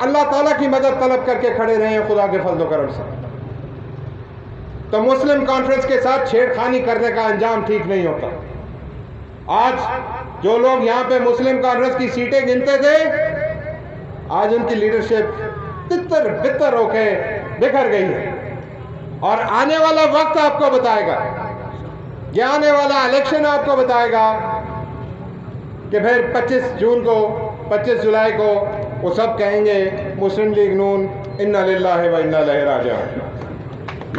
اللہ تعالیٰ کی مدد طلب کر کے کھڑے رہے ہیں خدا کے فضل و کرم سے. تو مسلم کانفرنس کے ساتھ چھیڑخانی کرنے کا انجام ٹھیک نہیں ہوتا. آج جو لوگ یہاں پہ مسلم کانفرنس کی سیٹیں گنتے تھے، آج ان کی لیڈرشپ تتر بتر ہو کے بکھر گئی ہے. اور آنے والا وقت آپ کو بتائے گا، یہ آنے والا الیکشن آپ کو بتائے گا کہ پھر 25 جون کو 25 جولائی کو وہ سب کہیں گے مسلم لیگ نون انا للہ و انا الیہ راجعون.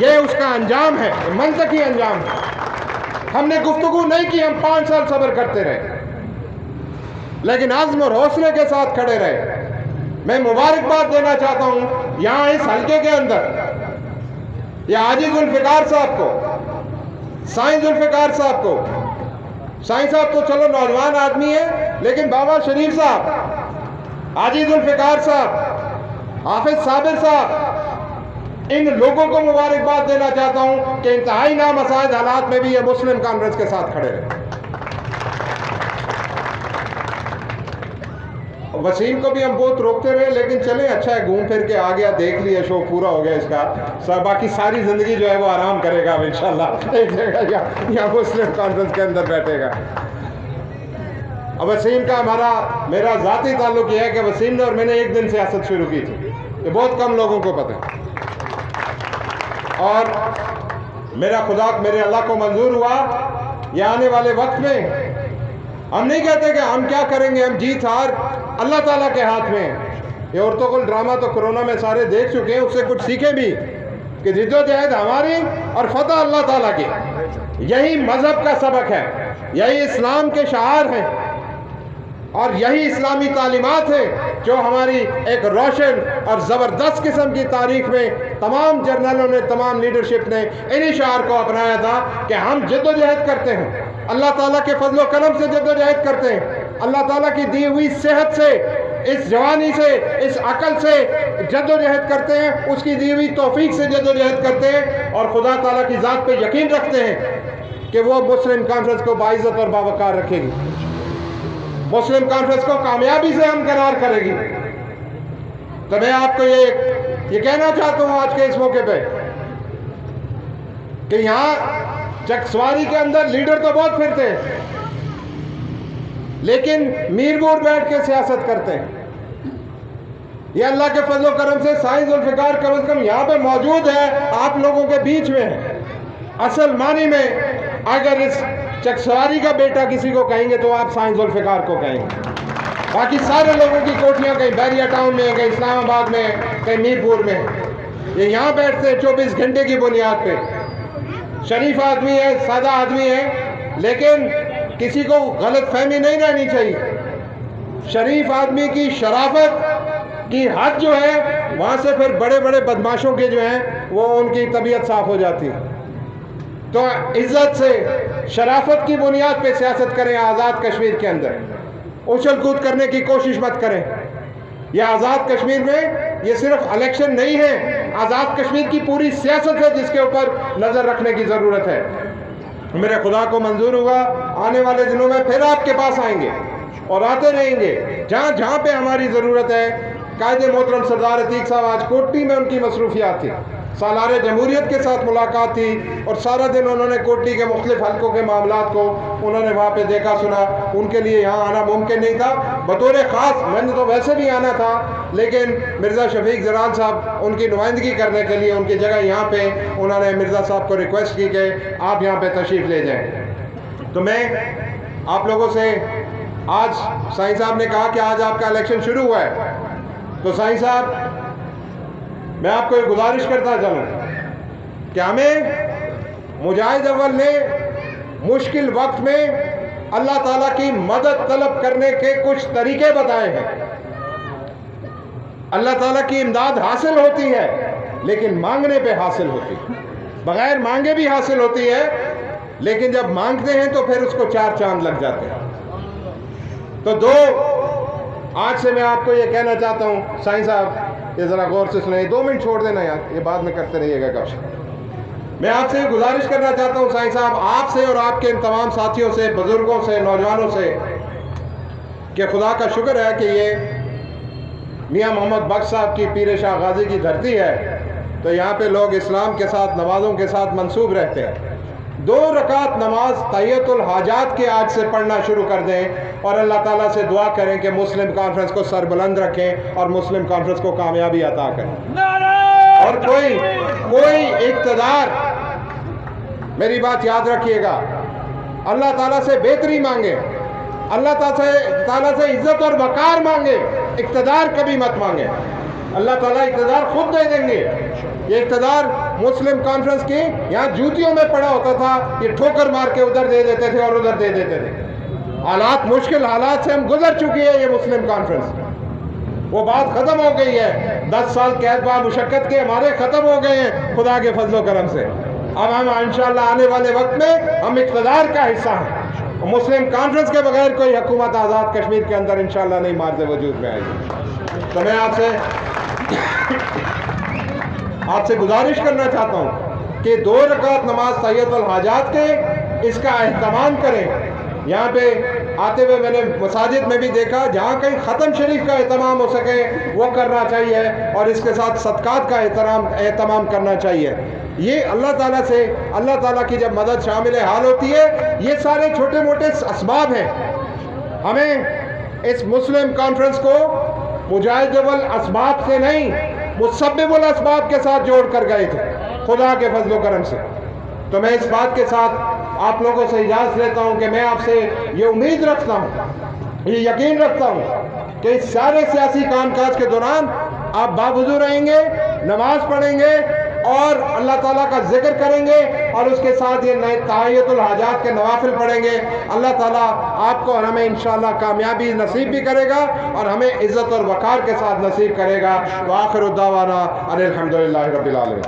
یہ اس کا انجام ہے، منطقی انجام ہے. ہم نے گفتگو نہیں کی، ہم 5 سال صبر کرتے رہے، لیکن عزم اور حوصلے کے ساتھ کھڑے رہے. میں مبارکباد دینا چاہتا ہوں یہاں اس حلقے کے اندر یہ حاجی ذوالفقار صاحب کو، سائیں ذوالفقار صاحب کو. سائیں صاحب تو چلو نوجوان آدمی ہے، لیکن بابا شریف صاحب، حاجی ذوالفقار صاحب، حافظ صابر صاحب، ان لوگوں کو مبارکباد دینا چاہتا ہوں کہ انتہائی نامساعد حالات میں بھی یہ مسلم کانفرنس کے ساتھ کھڑے رہے. وسیم کو بھی ہم بہت روکتے رہے، لیکن چلیں اچھا ہے، گھوم پھر کے آ گیا، دیکھ لیا، شو پورا ہو گیا اس کا. باقی ساری زندگی جو ہے وہ آرام کرے گا اب انشاءاللہ ایک جگہ یا مسلم کانفرنس کے اندر بیٹھے گا. اب وسیم کا میرا ذاتی تعلق یہ ہے کہ وسیم نے اور میں نے ایک دن سیاست شروع کی تھی، یہ بہت کم لوگوں کو پتہ ہے. اور میرے اللہ کو منظور ہوا یہ آنے والے وقت میں ہم نہیں کہتے کہ ہم کیا کریں گے، ہم جیت ہار اللہ تعالیٰ کے ہاتھ میں. یہ عورتوں کو ڈرامہ تو کرونا میں سارے دیکھ چکے ہیں، اس سے کچھ سیکھیں بھی کہ جد و جہد ہماری اور فتح اللہ تعالیٰ کی. یہی مذہب کا سبق ہے، یہی اسلام کے شعار ہیں، اور یہی اسلامی تعلیمات ہیں جو ہماری ایک روشن اور زبردست قسم کی تاریخ میں تمام جرنلوں نے، تمام لیڈرشپ نے انہی شعار کو اپنایا تھا کہ ہم جد و جہد کرتے ہیں، اللہ تعالیٰ کے فضل و کرم سے جد و جہد کرتے ہیں، اللہ تعالیٰ کی دی ہوئی صحت سے، اس جوانی سے، اس عقل سے جد و جہد کرتے ہیں، اس کی دی ہوئی توفیق سے جد و جہد کرتے ہیں، اور خدا تعالیٰ کی ذات پہ یقین رکھتے ہیں کہ وہ مسلم کانفرنس کو باعزت اور باوقار رکھے گی، مسلم کانفرنس کو کامیابی سے ہمکنار کرے گی. تو میں آپ کو یہ کہنا چاہتا ہوں آج کے اس موقع پہ کہ یہاں چکسواری کے اندر لیڈر تو بہت پھرتے ہیں، لیکن میر بور بیٹھ کے سیاست کرتے ہیں. یہ اللہ کے فضل و کرم سے سائیں ذوالفقار کم از کم یہاں پہ موجود ہے، آپ لوگوں کے بیچ میں ہے. اصل معنی میں اگر اس چکسواری کا بیٹا کسی کو کہیں گے تو آپ سائیں ذوالفقار کو کہیں گے. باقی سارے لوگوں کی کوٹھیاں کہیں بیریا ٹاؤن میں، کہیں اسلام آباد میں، کہیں میر پور میں، یہ یہاں بیٹھتے 24 گھنٹے کی بنیاد پہ. شریف آدمی ہے، سادہ آدمی ہے، لیکن کسی کو غلط فہمی نہیں رہنی چاہیے. شریف آدمی کی شرافت کی حد جو ہے وہاں سے پھر بڑے بڑے بدماشوں کے جو ہیں وہ ان کی طبیعت صاف ہو جاتی ہے. تو عزت سے، شرافت کی بنیاد پہ سیاست کریں. آزاد کشمیر کے اندر اچھل کود کرنے کی کوشش مت کریں. یہ آزاد کشمیر میں یہ صرف الیکشن نہیں ہے، آزاد کشمیر کی پوری سیاست ہے جس کے اوپر نظر رکھنے کی ضرورت ہے. میرے خدا کو منظور ہوگا آنے والے دنوں میں پھر آپ کے پاس آئیں گے اور آتے رہیں گے جہاں جہاں پہ ہماری ضرورت ہے. قائد محترم سردار عتیق صاحب آج کوٹی میں ان کی مصروفیات تھی، سالار جمہوریت کے ساتھ ملاقات تھی، اور سارا دن انہوں نے کوٹی کے مختلف حلقوں کے معاملات کو انہوں نے وہاں پہ دیکھا سنا. ان کے لیے یہاں آنا ممکن نہیں تھا. بطور خاص میں نے تو ویسے بھی آنا تھا، لیکن مرزا شفیق زران صاحب ان کی نمائندگی کرنے کے لیے ان کی جگہ یہاں پہ انہوں نے مرزا صاحب کو ریکویسٹ کی کہ آپ یہاں پہ تشریف لے جائیں. تو میں آپ لوگوں سے آج سائیں صاحب نے کہا کہ آج آپ کا الیکشن شروع ہوا ہے، تو سائیں صاحب میں آپ کو یہ گزارش کرتا چلوں کہ ہمیں مجاہد اول نے مشکل وقت میں اللہ تعالیٰ کی مدد طلب کرنے کے کچھ طریقے بتائے ہیں. اللہ تعالیٰ کی امداد حاصل ہوتی ہے لیکن مانگنے پہ حاصل ہوتی ہے، بغیر مانگے بھی حاصل ہوتی ہے، لیکن جب مانگتے ہیں تو پھر اس کو 4 چاند لگ جاتے ہیں. تو آج سے میں آپ کو یہ کہنا چاہتا ہوں سائیں صاحب، یہ ذرا غور سے سنیں، 2 منٹ چھوڑ دینا یار، یہ بعد میں کرتے رہیے گا کچھ. میں آپ سے گزارش کرنا چاہتا ہوں سائیں صاحب، آپ سے اور آپ کے ان تمام ساتھیوں سے، بزرگوں سے، نوجوانوں سے، کہ خدا کا شکر ہے کہ یہ میاں محمد بخش صاحب کی پیر شاہ غازی کی دھرتی ہے، تو یہاں پہ لوگ اسلام کے ساتھ نمازوں کے ساتھ منسوب رہتے ہیں۔ 2 رکعت نماز تحیۃ الحاجات کے آج سے پڑھنا شروع کر دیں اور اللہ تعالیٰ سے دعا کریں کہ مسلم کانفرنس کو سربلند رکھیں اور مسلم کانفرنس کو کامیابی عطا کریں۔ اور کوئی اقتدار، میری بات یاد رکھیے گا، اللہ تعالیٰ سے بہتری مانگے، اللہ تعالیٰ سے عزت اور وقار مانگے، اقتدار کبھی مت مانگے۔ اللہ تعالیٰ اقتدار خود دے دیں گے۔ یہ اقتدار مسلم کانفرنس کی یہاں جوتیوں میں پڑا ہوتا تھا، یہ ٹھوکر مار کے ادھر دے دیتے تھے اور ادھر دے دیتے تھے۔ حالات، مشکل حالات سے ہم گزر چکی ہے یہ مسلم کانفرنس، وہ بات ختم ہو گئی ہے۔ 10 سال قید با مشقت کے ہمارے ختم ہو گئے ہیں خدا کے فضل و کرم سے۔ اب ہم انشاءاللہ آنے والے وقت میں ہم اقتدار کا حصہ ہیں۔ مسلم کانفرنس کے بغیر کوئی حکومت آزاد کشمیر کے اندر انشاءاللہ نہیں مارد وجود میں آئے گی۔ تو میں آپ سے گزارش کرنا چاہتا ہوں کہ 2 رکعت نماز تحیۃ الحاجات کے اس کا اہتمام کریں۔ یہاں پہ آتے ہوئے میں نے مساجد میں بھی دیکھا جہاں کہیں ختم شریف کا اہتمام ہو سکے وہ کرنا چاہیے، اور اس کے ساتھ صدقات کا اہتمام کرنا چاہیے۔ یہ اللہ تعالیٰ سے، اللہ تعالیٰ کی جب مدد شامل حال ہوتی ہے، یہ سارے چھوٹے موٹے اسباب ہیں۔ ہمیں اس مسلم کانفرنس کو مجاہد الاسباب سے نہیں، مسبب الاسباب کے ساتھ جوڑ کر گئے تھے خدا کے فضل و کرم سے۔ تو میں اس بات کے ساتھ آپ لوگوں سے اجازت لیتا ہوں کہ میں آپ سے یہ امید رکھتا ہوں، یہ یقین رکھتا ہوں کہ اس سارے سیاسی کام کاج کے دوران آپ باوضو رہیں گے، نماز پڑھیں گے اور اللہ تعالیٰ کا ذکر کریں گے، اور اس کے ساتھ یہ نئے تحیۃ الحاجات کے نوافل پڑھیں گے۔ اللہ تعالیٰ آپ کو اور ہمیں انشاءاللہ کامیابی نصیب بھی کرے گا اور ہمیں عزت اور وقار کے ساتھ نصیب کرے گا۔ وآخر الدعوانا ان الحمدللہ رب العالمین۔